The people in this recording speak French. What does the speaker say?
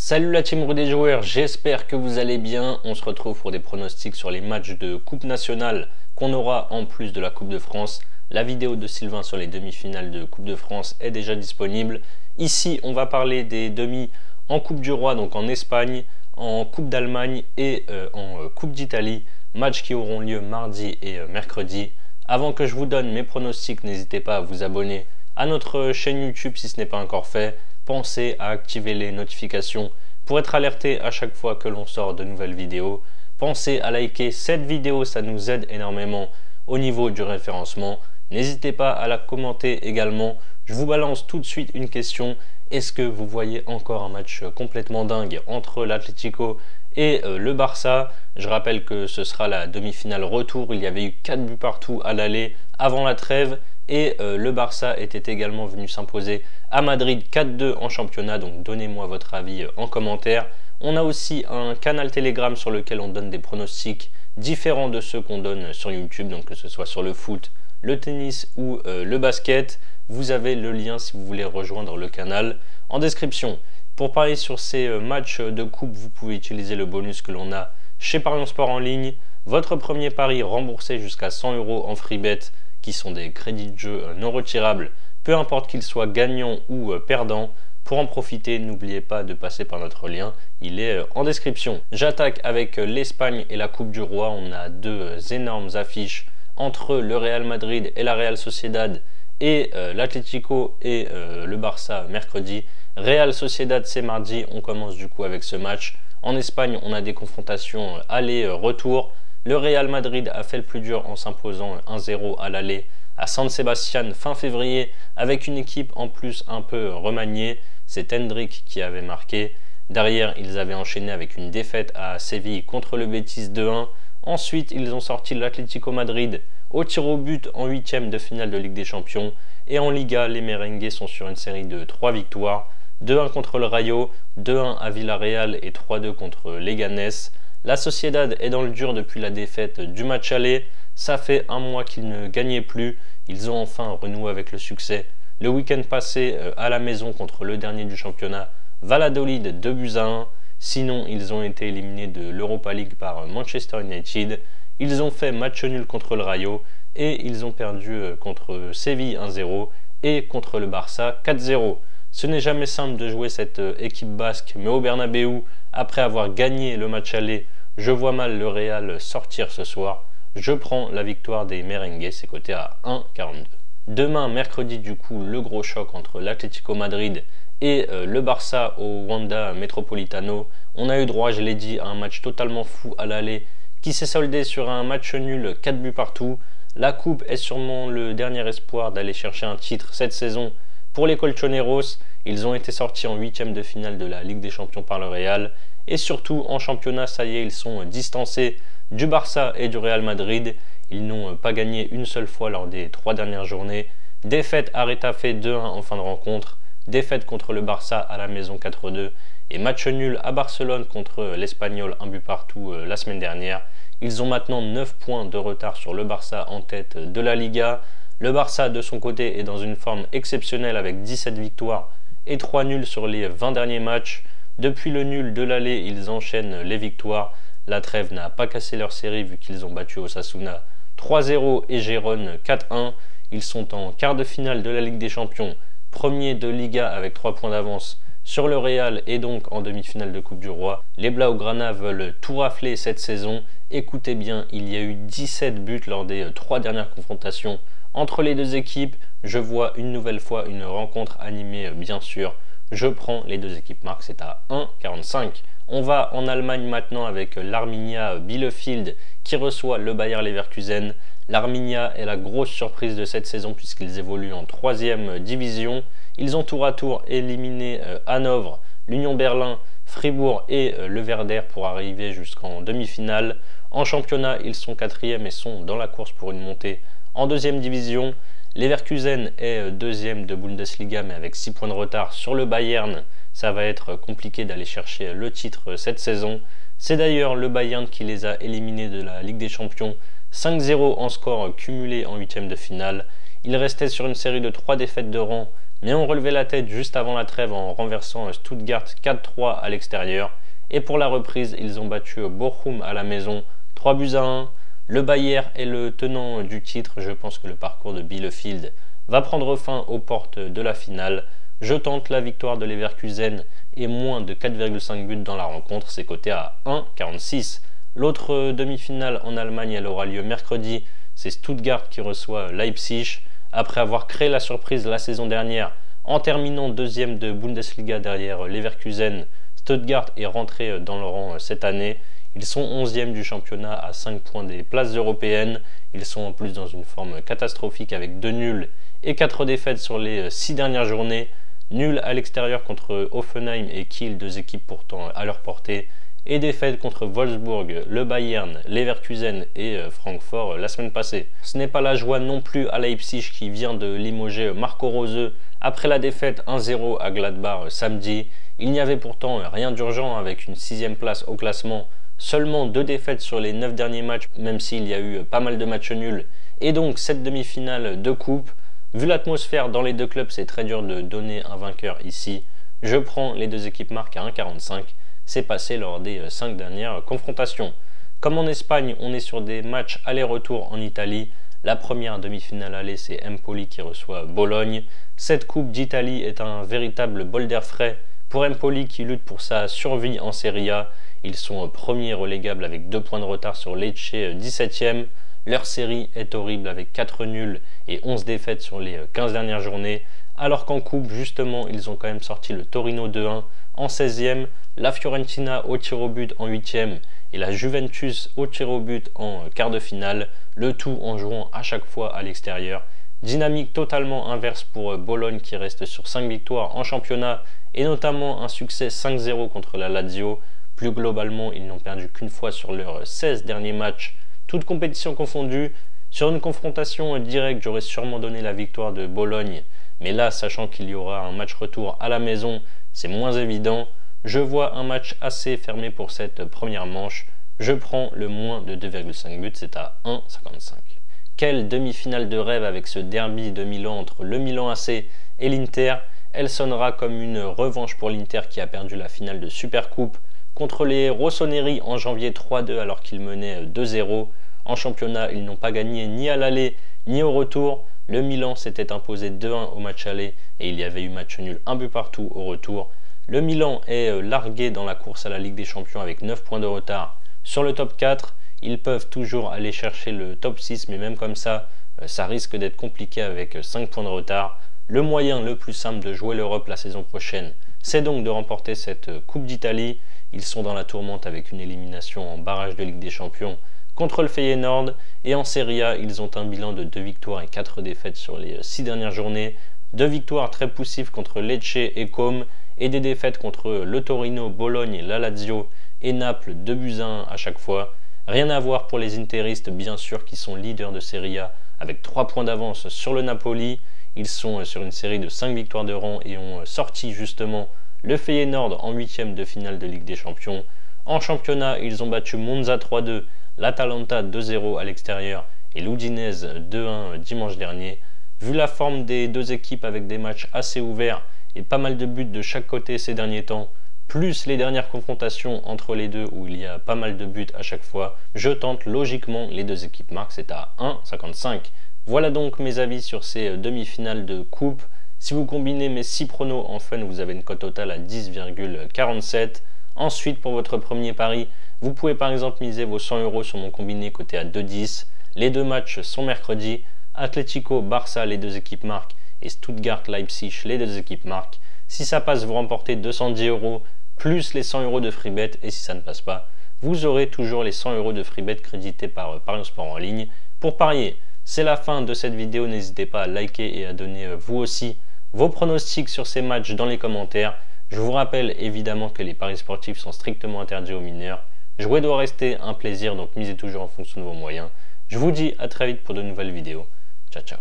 Salut la team des joueurs, j'espère que vous allez bien. On se retrouve pour des pronostics sur les matchs de Coupe nationale qu'on aura en plus de la Coupe de France. La vidéo de Sylvain sur les demi-finales de Coupe de France est déjà disponible. Ici, on va parler des demi en Coupe du Roi, donc en Espagne, en Coupe d'Allemagne et en Coupe d'Italie. Matchs qui auront lieu mardi et mercredi. Avant que je vous donne mes pronostics, n'hésitez pas à vous abonner à notre chaîne YouTube si ce n'est pas encore fait. Pensez à activer les notifications pour être alerté à chaque fois que l'on sort de nouvelles vidéos. Pensez à liker cette vidéo, ça nous aide énormément au niveau du référencement. N'hésitez pas à la commenter également. Je vous balance tout de suite une question. Est-ce que vous voyez encore un match complètement dingue entre l'Atlético et le Barça? Je rappelle que ce sera la demi-finale retour. Il y avait eu 4 buts partout à l'aller avant la trêve. Et le Barça était également venu s'imposer à Madrid 4-2 en championnat, donc donnez-moi votre avis en commentaire. On a aussi un canal Telegram sur lequel on donne des pronostics différents de ceux qu'on donne sur YouTube, donc que ce soit sur le foot, le tennis ou le basket. Vous avez le lien si vous voulez rejoindre le canal en description. Pour parier sur ces matchs de coupe, vous pouvez utiliser le bonus que l'on a chez Parions Sport en ligne. Votre premier pari remboursé jusqu'à 100 € en free bet, qui sont des crédits de jeu non retirables, peu importe qu'ils soient gagnants ou perdants. Pour en profiter, n'oubliez pas de passer par notre lien, il est en description. J'attaque avec l'Espagne et la Coupe du Roi. On a deux énormes affiches entre le Real Madrid et la Real Sociedad et l'Atlético et le Barça mercredi. Real Sociedad c'est mardi, on commence du coup avec ce match. En Espagne, on a des confrontations aller-retour. Le Real Madrid a fait le plus dur en s'imposant 1-0 à l'aller à San Sebastián fin février avec une équipe en plus un peu remaniée. C'est Hendrick qui avait marqué. Derrière, ils avaient enchaîné avec une défaite à Séville contre le Betis 2-1. Ensuite, ils ont sorti l'Atlético Madrid au tir au but en 8e de finale de Ligue des Champions. Et en Liga, les merengues sont sur une série de 3 victoires. 2-1 contre le Rayo, 2-1 à Villarreal et 3-2 contre Leganés. La Sociedad est dans le dur depuis la défaite du match aller. Ça fait un mois qu'ils ne gagnaient plus. Ils ont enfin renoué avec le succès. Le week-end passé à la maison contre le dernier du championnat, Valladolid 2-1. Sinon, ils ont été éliminés de l'Europa League par Manchester United. Ils ont fait match nul contre le Rayo et ils ont perdu contre Séville 1-0 et contre le Barça 4-0. Ce n'est jamais simple de jouer cette équipe basque, mais au Bernabéu, après avoir gagné le match aller, je vois mal le Real sortir ce soir. Je prends la victoire des merengues, c'est coté à 1,42. Demain, mercredi, du coup, le gros choc entre l'Atlético Madrid et le Barça au Wanda Metropolitano. On a eu droit, je l'ai dit, à un match totalement fou à l'aller qui s'est soldé sur un match nul, 4 buts partout. La coupe est sûrement le dernier espoir d'aller chercher un titre cette saison pour les Colchoneros. Ils ont été sortis en 8e de finale de la Ligue des Champions par le Real. Et surtout, en championnat, ça y est, ils sont distancés du Barça et du Real Madrid. Ils n'ont pas gagné une seule fois lors des 3 dernières journées. Défaite à Retafe 2-1 en fin de rencontre. Défaite contre le Barça à la maison 4-2. Et match nul à Barcelone contre l'Espagnol, 1 but partout la semaine dernière. Ils ont maintenant 9 points de retard sur le Barça en tête de la Liga. Le Barça, de son côté, est dans une forme exceptionnelle avec 17 victoires et 3 nuls sur les 20 derniers matchs. Depuis le nul de l'aller, ils enchaînent les victoires. La trêve n'a pas cassé leur série vu qu'ils ont battu Osasuna 3-0 et Gérone 4-1. Ils sont en quart de finale de la Ligue des Champions, premier de Liga avec 3 points d'avance sur le Real et donc en demi-finale de Coupe du Roi. Les Blaugrana veulent tout rafler cette saison. Écoutez bien, il y a eu 17 buts lors des 3 dernières confrontations entre les deux équipes. Je vois une nouvelle fois une rencontre animée bien sûr. Je prends les deux équipes marques, c'est à 1,45. On va en Allemagne maintenant avec l'Arminia Bielefeld qui reçoit le Bayer Leverkusen. L'Arminia est la grosse surprise de cette saison puisqu'ils évoluent en 3e division. Ils ont tour à tour éliminé Hanovre, l'Union Berlin, Fribourg et le Werder pour arriver jusqu'en demi-finale. En championnat, ils sont 4e et sont dans la course pour une montée en 2e division. Leverkusen est 2e de Bundesliga mais avec 6 points de retard sur le Bayern. Ça va être compliqué d'aller chercher le titre cette saison. C'est d'ailleurs le Bayern qui les a éliminés de la Ligue des Champions 5-0 en score cumulé en 8e de finale. Ils restaient sur une série de 3 défaites de rang mais ont relevé la tête juste avant la trêve en renversant Stuttgart 4-3 à l'extérieur. Et pour la reprise, ils ont battu Bochum à la maison 3-1. Le Bayern est le tenant du titre. Je pense que le parcours de Bielefeld va prendre fin aux portes de la finale. Je tente la victoire de Leverkusen et moins de 4,5 buts dans la rencontre. C'est coté à 1,46. L'autre demi-finale en Allemagne, elle aura lieu mercredi. C'est Stuttgart qui reçoit Leipzig. Après avoir créé la surprise la saison dernière en terminant deuxième de Bundesliga derrière Leverkusen, Stuttgart est rentré dans le rang cette année. Ils sont 11e du championnat à 5 points des places européennes. Ils sont en plus dans une forme catastrophique avec 2 nuls et 4 défaites sur les 6 dernières journées. Nul à l'extérieur contre Hoffenheim et Kiel, deux équipes pourtant à leur portée. Et défaite contre Wolfsburg, le Bayern, Leverkusen et Francfort la semaine passée. Ce n'est pas la joie non plus à Leipzig qui vient de limoger Marco Rose après la défaite 1-0 à Gladbach samedi. Il n'y avait pourtant rien d'urgent avec une 6e place au classement. Seulement 2 défaites sur les 9 derniers matchs, même s'il y a eu pas mal de matchs nuls. Et donc cette demi-finale de coupe. Vu l'atmosphère dans les deux clubs, c'est très dur de donner un vainqueur ici. Je prends les deux équipes marques à 1,45. C'est passé lors des 5 dernières confrontations. Comme en Espagne, on est sur des matchs aller-retour en Italie. La première demi-finale aller, c'est Empoli qui reçoit Bologne. Cette Coupe d'Italie est un véritable bol d'air frais pour Empoli qui lutte pour sa survie en Serie A. Ils sont premiers relégables avec 2 points de retard sur Lecce 17e. Leur série est horrible avec 4 nuls et 11 défaites sur les 15 dernières journées. Alors qu'en coupe, justement, ils ont quand même sorti le Torino 2-1 en 16e, la Fiorentina au tir au but en 8e et la Juventus au tir au but en quart de finale, le tout en jouant à chaque fois à l'extérieur. Dynamique totalement inverse pour Bologne qui reste sur 5 victoires en championnat et notamment un succès 5-0 contre la Lazio. Plus globalement, ils n'ont perdu qu'une fois sur leurs 16 derniers matchs, toutes compétitions confondues. Sur une confrontation directe, j'aurais sûrement donné la victoire de Bologne, mais là, sachant qu'il y aura un match retour à la maison, c'est moins évident. Je vois un match assez fermé pour cette première manche. Je prends le moins de 2,5 buts, c'est à 1,55. Quelle demi-finale de rêve avec ce derby de Milan entre le Milan AC et l'Inter. Elle sonnera comme une revanche pour l'Inter qui a perdu la finale de Supercoupe contre les Rossoneri en janvier 3-2 alors qu'ils menaient 2-0. En championnat, ils n'ont pas gagné ni à l'aller ni au retour. Le Milan s'était imposé 2-1 au match aller et il y avait eu match nul, un but partout au retour. Le Milan est largué dans la course à la Ligue des Champions avec 9 points de retard sur le top 4. Ils peuvent toujours aller chercher le top 6, mais même comme ça risque d'être compliqué avec 5 points de retard. Le moyen le plus simple de jouer l'Europe la saison prochaine, c'est donc de remporter cette Coupe d'Italie. Ils sont dans la tourmente avec une élimination en barrage de Ligue des Champions contre le Feyenoord. Et en Serie A, ils ont un bilan de 2 victoires et 4 défaites sur les 6 dernières journées. 2 victoires très poussives contre Lecce et Comme et des défaites contre le Torino, Bologne, la Lazio et Naples, 2-1 à chaque fois. Rien à voir pour les interistes, bien sûr, qui sont leaders de Serie A avec 3 points d'avance sur le Napoli. Ils sont sur une série de 5 victoires de rang et ont sorti justement le Feyenoord en 8e de finale de Ligue des Champions. En championnat, ils ont battu Monza 3-2, l'Atalanta 2-0 à l'extérieur et l'Udinese 2-1 dimanche dernier. Vu la forme des deux équipes avec des matchs assez ouverts et pas mal de buts de chaque côté ces derniers temps, plus les dernières confrontations entre les deux où il y a pas mal de buts à chaque fois, je tente logiquement les deux équipes marques, c'est à 1,55. Voilà donc mes avis sur ces demi-finales de coupe. Si vous combinez mes 6 pronos en fun, vous avez une cote totale à 10,47. Ensuite, pour votre premier pari, vous pouvez par exemple miser vos 100 € sur mon combiné coté à 2,10. Les deux matchs sont mercredi. Atlético, Barça, les deux équipes marquent. Et Stuttgart, Leipzig, les deux équipes marquent. Si ça passe, vous remportez 210 € plus les 100 € de free bet. Et si ça ne passe pas, vous aurez toujours les 100 € de free bet crédités par Parions Sport en ligne. Pour parier, c'est la fin de cette vidéo. N'hésitez pas à liker et à donner vous aussi vos pronostics sur ces matchs dans les commentaires. Je vous rappelle évidemment que les paris sportifs sont strictement interdits aux mineurs. Jouer doit rester un plaisir, donc misez toujours en fonction de vos moyens. Je vous dis à très vite pour de nouvelles vidéos. Ciao, ciao.